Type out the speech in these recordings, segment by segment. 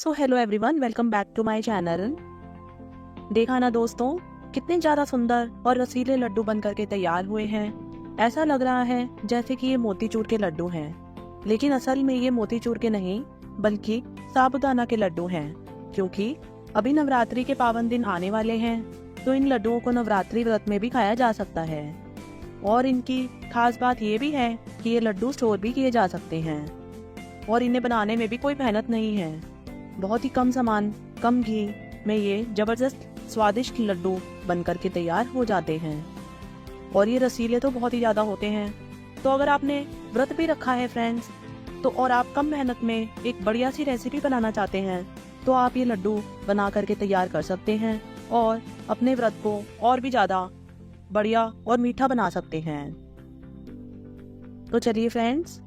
So hello everyone, welcome back to my channel. देखा ना दोस्तों, कितने ज़्यादा सुंदर और रसीले लड्डू बन करके तैयार हुए हैं। ऐसा लग रहा है जैसे कि ये मोतीचूर के लड्डू हैं, लेकिन असल में ये मोतीचूर के नहीं बल्कि साबूदाना के लड्डू हैं, क्योंकि अभी नवरात्रि के पावन दिन आने वाले हैं। तो इन लड्डुओं को नवरात्रि व्रत में भी खाया जा सकता है और इनकी खास बात ये भी है कि ये लड्डू स्टोर भी किए जा सकते हैं और इन्हें बनाने में भी कोई मेहनत नहीं है। बहुत ही कम सामान, कम घी में ये जबरदस्त स्वादिष्ट लड्डू बनकर के तैयार हो जाते हैं और ये रसीले तो बहुत ही ज़्यादा होते हैं। तो अगर आपने व्रत भी रखा है फ्रेंड्स, तो और आप कम मेहनत में एक बढ़िया सी रेसिपी बनाना चाहते हैं, तो आप ये लड्डू बना करके तैयार कर सकते हैं और अपने व्रत को और भी ज़्यादा बढ़िया और मीठा बना सकते हैं। तो चलिए फ्रेंड्स,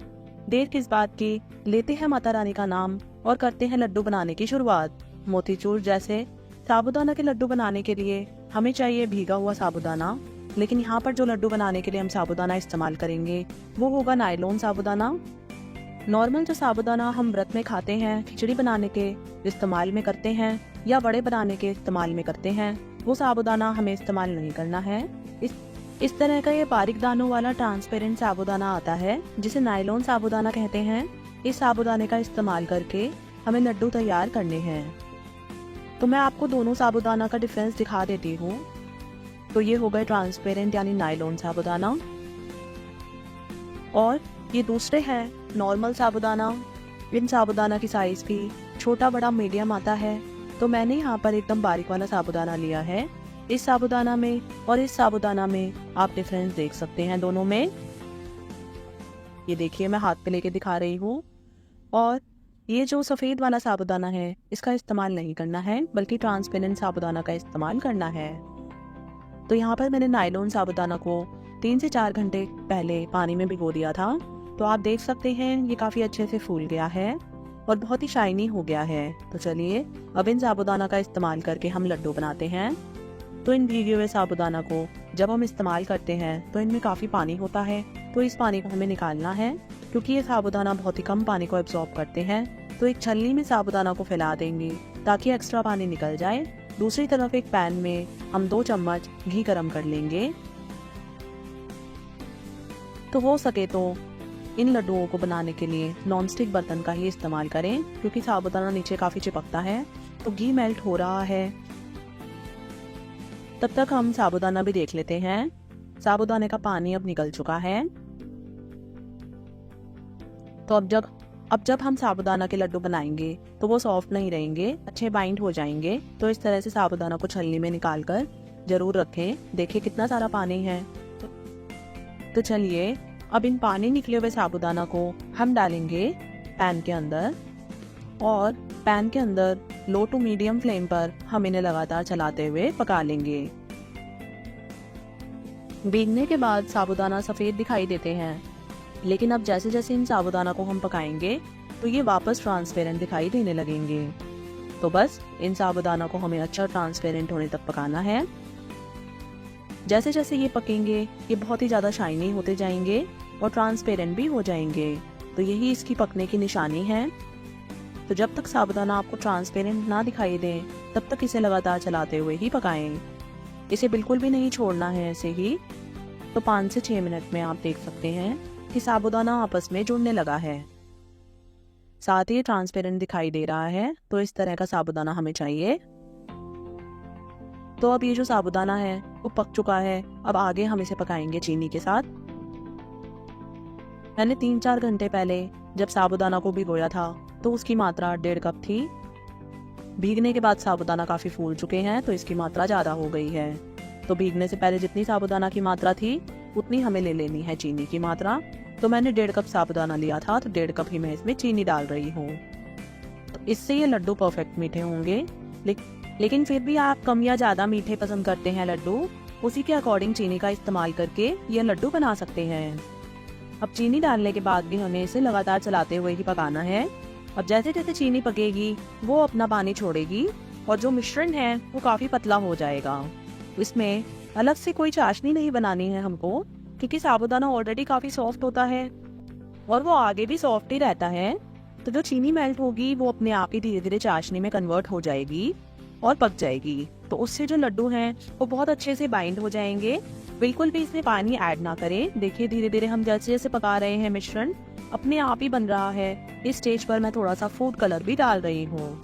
देर किस बात की, लेते हैं माता रानी का नाम और करते हैं लड्डू बनाने की शुरुआत। मोतीचूर जैसे साबूदाना के लड्डू बनाने के लिए हमें चाहिए भीगा हुआ साबूदाना, लेकिन यहाँ पर जो लड्डू बनाने के लिए हम साबूदाना इस्तेमाल करेंगे वो होगा नायलॉन साबूदाना। नॉर्मल जो साबूदाना हम व्रत में खाते हैं, खिचड़ी बनाने के इस्तेमाल में करते हैं या वड़े बनाने के इस्तेमाल में करते हैं, वो साबूदाना हमें इस्तेमाल नहीं करना है। इस तरह का ये बारीक दानों वाला ट्रांसपेरेंट साबूदाना आता है जिसे नायलॉन साबूदाना कहते हैं। इस साबूदाने का इस्तेमाल करके हमें लड्डू तैयार करने हैं। तो मैं आपको दोनों साबूदाना का डिफरेंस दिखा देती हूँ। तो ये हो गए ट्रांसपेरेंट यानी नायलॉन साबूदाना और ये दूसरे हैं नॉर्मल साबूदाना। इन साबूदाना की साइज भी छोटा बड़ा मीडियम आता है। तो मैंने यहाँ पर एकदम बारीक वाला साबूदाना लिया है। इस साबूदाना में और इस साबूदाना में आप डिफरेंस देख सकते हैं दोनों में। ये देखिए, मैं हाथ पे लेके दिखा रही हूँ। और ये जो सफ़ेद वाला साबूदाना है, इसका इस्तेमाल नहीं करना है बल्कि ट्रांसपेरेंट साबूदाना का इस्तेमाल करना है। तो यहाँ पर मैंने नायलॉन साबूदाना को 3 से 4 घंटे पहले पानी में भिगो दिया था। तो आप देख सकते हैं ये काफ़ी अच्छे से फूल गया है और बहुत ही शाइनी हो गया है। तो चलिए अब इन साबूदाना का इस्तेमाल करके हम लड्डू बनाते हैं। तो इन भीगे हुए साबूदाना को जब हम इस्तेमाल करते हैं तो इनमें काफ़ी पानी होता है, तो इस पानी को हमें निकालना है क्योंकि ये साबूदाना बहुत ही कम पानी को एब्जॉर्ब करते हैं। तो एक छलनी में साबूदाना को फैला देंगे ताकि एक्स्ट्रा पानी निकल जाए। दूसरी तरफ एक पैन में हम 2 चम्मच घी गरम कर लेंगे। तो हो सके तो इन लड्डुओं को बनाने के लिए नॉनस्टिक बर्तन का ही इस्तेमाल करें क्योंकि साबूदाना नीचे काफ़ी चिपकता है। तो घी मेल्ट हो रहा है, तब तक हम साबूदाना भी देख लेते हैं। साबूदाने का पानी अब निकल चुका है। तो अब जब हम साबूदाना के लड्डू बनाएंगे तो वो सॉफ्ट नहीं रहेंगे, अच्छे बाइंड हो जाएंगे। तो इस तरह से साबूदाना को छलनी में निकाल कर जरूर रखें। देखिए कितना सारा पानी है। तो चलिए अब इन पानी निकले हुए साबूदाना को हम डालेंगे पैन के अंदर और पैन के अंदर लो टू मीडियम फ्लेम पर हम इन्हें लगातार चलाते हुए पका लेंगे। भीगने के बाद साबूदाना सफ़ेद दिखाई देते हैं, लेकिन अब जैसे जैसे इन साबूदाना को हम पकाएंगे तो ये वापस ट्रांसपेरेंट दिखाई देने लगेंगे। तो बस इन साबूदाना को हमें अच्छा ट्रांसपेरेंट होने तक पकाना है। जैसे जैसे ये पकेंगे ये बहुत ही ज़्यादा शाइनी होते जाएंगे और ट्रांसपेरेंट भी हो जाएंगे। तो यही इसकी पकने की निशानी है। तो जब तक साबूदाना आपको ट्रांसपेरेंट ना दिखाई दे तब तक इसे लगातार चलाते हुए ही पकाएं। इसे बिल्कुल भी नहीं छोड़ना है ऐसे ही। तो 5 से 6 मिनट में आप देख सकते हैं कि साबूदाना आपस में जुड़ने लगा है, साथ ही ट्रांसपेरेंट दिखाई दे रहा है। तो इस तरह का साबूदाना हमें चाहिए। तो अब ये जो साबूदाना है वो पक चुका है। अब आगे हम इसे पकाएंगे चीनी के साथ। मैंने 3-4 घंटे पहले जब साबूदाना को भिगोया था तो उसकी मात्रा 1.5 कप थी। भीगने के बाद साबूदाना काफ़ी फूल चुके हैं तो इसकी मात्रा ज़्यादा हो गई है। तो भीगने से पहले जितनी साबूदाना की मात्रा थी उतनी हमें ले लेनी है चीनी की मात्रा। तो मैंने 1.5 कप साबूदाना लिया था, तो 1.5 कप ही मैं इसमें चीनी डाल रही हूँ। तो इससे ये लड्डू परफेक्ट मीठे होंगे। लेकिन फिर भी आप कम या ज़्यादा मीठे पसंद करते हैं लड्डू, उसी के अकॉर्डिंग चीनी का इस्तेमाल करके ये लड्डू बना सकते हैं। अब चीनी डालने के बाद भी हमें इसे लगातार चलाते हुए ही पकाना है। अब जैसे जैसे चीनी पकेगी वो अपना पानी छोड़ेगी और जो मिश्रण है वो काफ़ी पतला हो जाएगा। इसमें अलग से कोई चाशनी नहीं बनानी है हमको, क्योंकि साबूदाना ऑलरेडी काफ़ी सॉफ्ट होता है और वो आगे भी सॉफ्ट ही रहता है। तो जो चीनी मेल्ट होगी वो अपने आप ही धीरे धीरे चाशनी में कन्वर्ट हो जाएगी और पक जाएगी। तो उससे जो लड्डू हैं वो बहुत अच्छे से बाइंड हो जाएंगे। बिल्कुल भी इसमें पानी ऐड ना करें। देखिए धीरे धीरे हम जैसे जैसे पका रहे हैं मिश्रण अपने आप ही बन रहा है। इस स्टेज पर मैं थोड़ा सा फूड कलर भी डाल रही हूँ।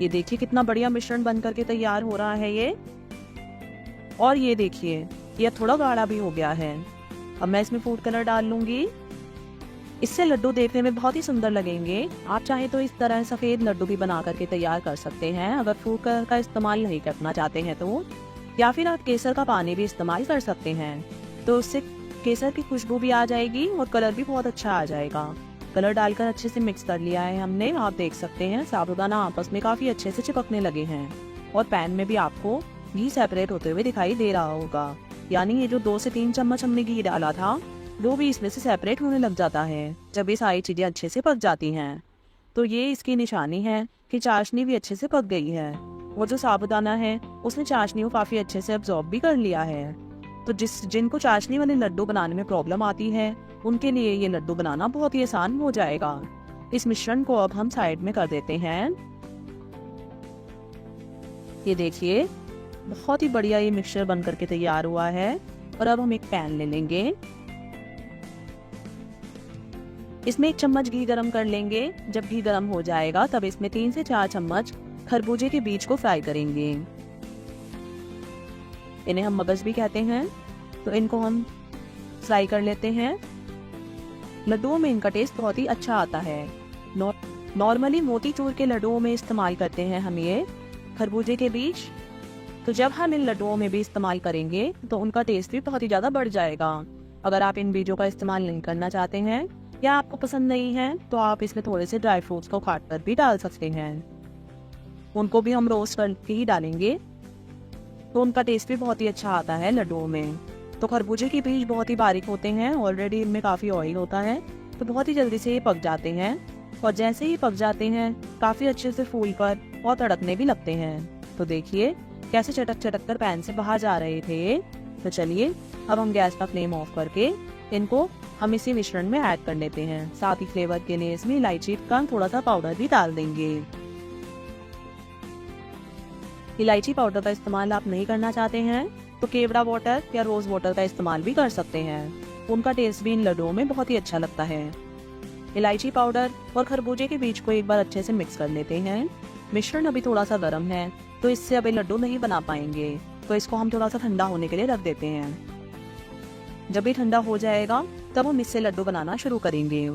ये देखिए कितना बढ़िया मिश्रण बन करके तैयार हो रहा है ये। और ये देखिए ये थोड़ा गाढ़ा भी हो गया है। अब मैं इसमें फूड कलर डाल लूंगी। इससे लड्डू देखने में बहुत ही सुंदर लगेंगे। आप चाहे तो इस तरह सफेद लड्डू भी बना करके तैयार कर सकते हैं अगर फूड कलर का इस्तेमाल नहीं करना चाहते हैं तो, या फिर आप केसर का पानी भी इस्तेमाल कर सकते हैं। तो उससे केसर की खुशबू भी आ जाएगी और कलर भी बहुत अच्छा आ जाएगा। कलर डालकर अच्छे से मिक्स कर लिया है हमने। आप देख सकते हैं साबूदाना आपस में काफी अच्छे से चिपकने लगे हैं और पैन में भी आपको घी सेपरेट होते हुए दिखाई दे रहा होगा। यानी ये जो 2 से 3 चम्मच हमने घी डाला था वो भी इसमें से सेपरेट होने लग जाता है जब ये सारी चीजें अच्छे से पक जाती हैं। तो ये इसकी निशानी है कि चाशनी भी अच्छे से पक गई है। वो जो साबूदाना है उसने चाशनी को काफी अच्छे से अब्सॉर्ब भी कर लिया है। तो जिनको चाशनी वाले लड्डू बनाने में प्रॉब्लम आती है उनके लिए ये लड्डू बनाना बहुत ही आसान हो जाएगा। इस मिश्रण को अब हम साइड में कर देते हैं। ये देखिए बहुत ही बढ़िया ये मिक्सचर बन करके तैयार हुआ है। और अब हम एक पैन ले लेंगे। इसमें 1 चम्मच घी गरम कर लेंगे। जब घी गरम हो जाएगा तब इसमें 3 से 4 चम्मच खरबूजे के बीज को फ्राई करेंगे। इन्हें हम मगज भी कहते हैं। तो इनको हम फ्राई कर लेते हैं। लड्डुओं में इनका टेस्ट बहुत ही अच्छा आता है। नॉर्मली मोतीचूर के लड्डुओं में इस्तेमाल करते हैं हम ये खरबूजे के बीज। तो जब हम इन लड्डुओं में भी इस्तेमाल करेंगे तो उनका टेस्ट भी बहुत ही ज्यादा बढ़ जाएगा। अगर आप इन बीजों का इस्तेमाल नहीं करना चाहते हैं या आपको पसंद नहीं है तो आप इसमें थोड़े से ड्राई फ्रूट्स को काट कर भी डाल सकते हैं। उनको भी हम रोस्ट करके ही डालेंगे तो उनका टेस्ट भी बहुत ही अच्छा आता है लड्डुओं में। तो खरबूजे के बीज बहुत ही बारीक होते हैं। ऑलरेडी इनमें काफी ऑयल होता है तो बहुत ही जल्दी से ये पक जाते हैं। और जैसे ही पक जाते हैं काफी अच्छे से फूल कर और तड़कने भी लगते हैं। तो देखिए कैसे चटक चटक कर पैन से बाहर जा रहे थे। तो चलिए अब हम गैस का फ्लेम ऑफ करके इनको हम इसी मिश्रण में ऐड कर लेते हैं। साथ ही फ्लेवर के लिए इसमें इलायची का थोड़ा सा पाउडर भी डाल देंगे। इलायची पाउडर का इस्तेमाल आप नहीं करना चाहते हैं तो केवड़ा वाटर या रोज वाटर का इस्तेमाल भी कर सकते हैं। उनका टेस्ट भी इन लड्डुओं में बहुत ही अच्छा लगता है। इलायची पाउडर और खरबूजे के बीज को एक बार अच्छे से मिक्स कर लेते हैं। मिश्रण अभी थोड़ा सा गर्म है तो इससे अभी लड्डू नहीं बना पाएंगे। तो इसको हम थोड़ा सा ठंडा होने के लिए रख देते हैं। जब ये ठंडा हो जाएगा तब हम इससे लड्डू बनाना शुरू करेंगे।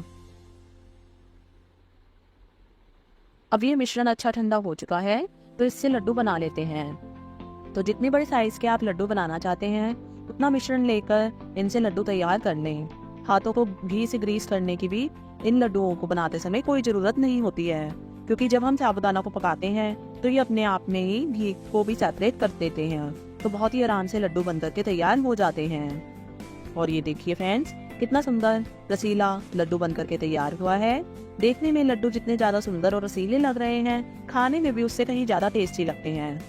अब ये मिश्रण अच्छा ठंडा हो चुका है तो इससे लड्डू बना लेते हैं। तो जितने बड़े साइज के आप लड्डू बनाना चाहते हैं उतना मिश्रण लेकर इनसे लड्डू तैयार कर लें। हाथों को घी से ग्रीस करने की भी इन लड्डुओं को बनाते समय कोई जरूरत नहीं होती है, क्योंकि जब हम साबूदाना को पकाते हैं तो ये अपने आप में ही घी को भी सेपरेट कर देते हैं। तो बहुत ही आराम से लड्डू बन करके तैयार हो जाते हैं। और ये देखिए फ्रेंड्स कितना सुंदर रसीला लड्डू बन करके तैयार हुआ है। देखने में लड्डू जितने ज्यादा सुंदर और रसीले लग रहे हैं खाने में भी उससे कहीं ज्यादा टेस्टी लगते हैं।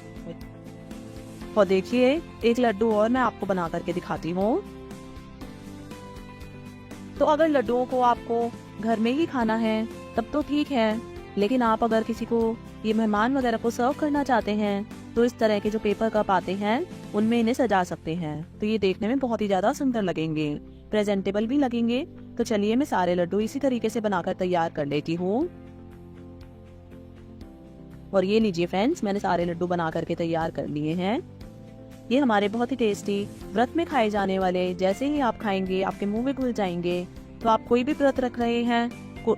और देखिए एक लड्डू और मैं आपको बना करके दिखाती हूँ। तो अगर लड्डुओं को आपको घर में ही खाना है तब तो ठीक है, लेकिन आप अगर किसी को ये मेहमान वगैरह को सर्व करना चाहते हैं तो इस तरह के जो पेपर कप आते हैं उनमें इन्हें सजा सकते हैं। तो ये देखने में बहुत ही ज्यादा सुंदर लगेंगे, प्रेजेंटेबल भी लगेंगे। तो चलिए मैं सारे लड्डू इसी तरीके से बनाकर तैयार कर लेती हूँ। और ये लीजिए फ्रेंड्स मैंने सारे लड्डू बना करके तैयार कर लिए हैं। ये हमारे बहुत ही टेस्टी व्रत में खाए जाने वाले, जैसे ही आप खाएंगे आपके मुंह में घुल जाएंगे। तो आप कोई भी व्रत रख रहे हैं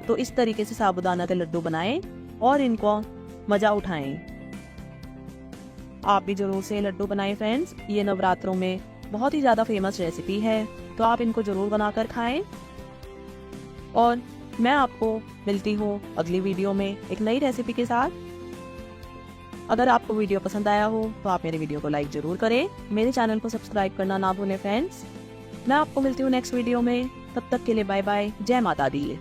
तो इस तरीके से साबूदाना के लड्डू बनाएं और इनको मजा उठाएं। आप भी जरूर से लड्डू बनाएं फ्रेंड्स। ये नवरात्रों में बहुत ही ज्यादा फेमस रेसिपी है तो आप इनको जरूर बनाकर खाएं। और मैं आपको मिलती हूँ अगली वीडियो में एक नई रेसिपी के साथ। अगर आपको वीडियो पसंद आया हो तो आप मेरे वीडियो को लाइक जरूर करें। मेरे चैनल को सब्सक्राइब करना ना भूलें फ्रेंड्स। मैं आपको मिलती हूँ नेक्स्ट वीडियो में। तब तक के लिए बाय बाय। जय माता दी।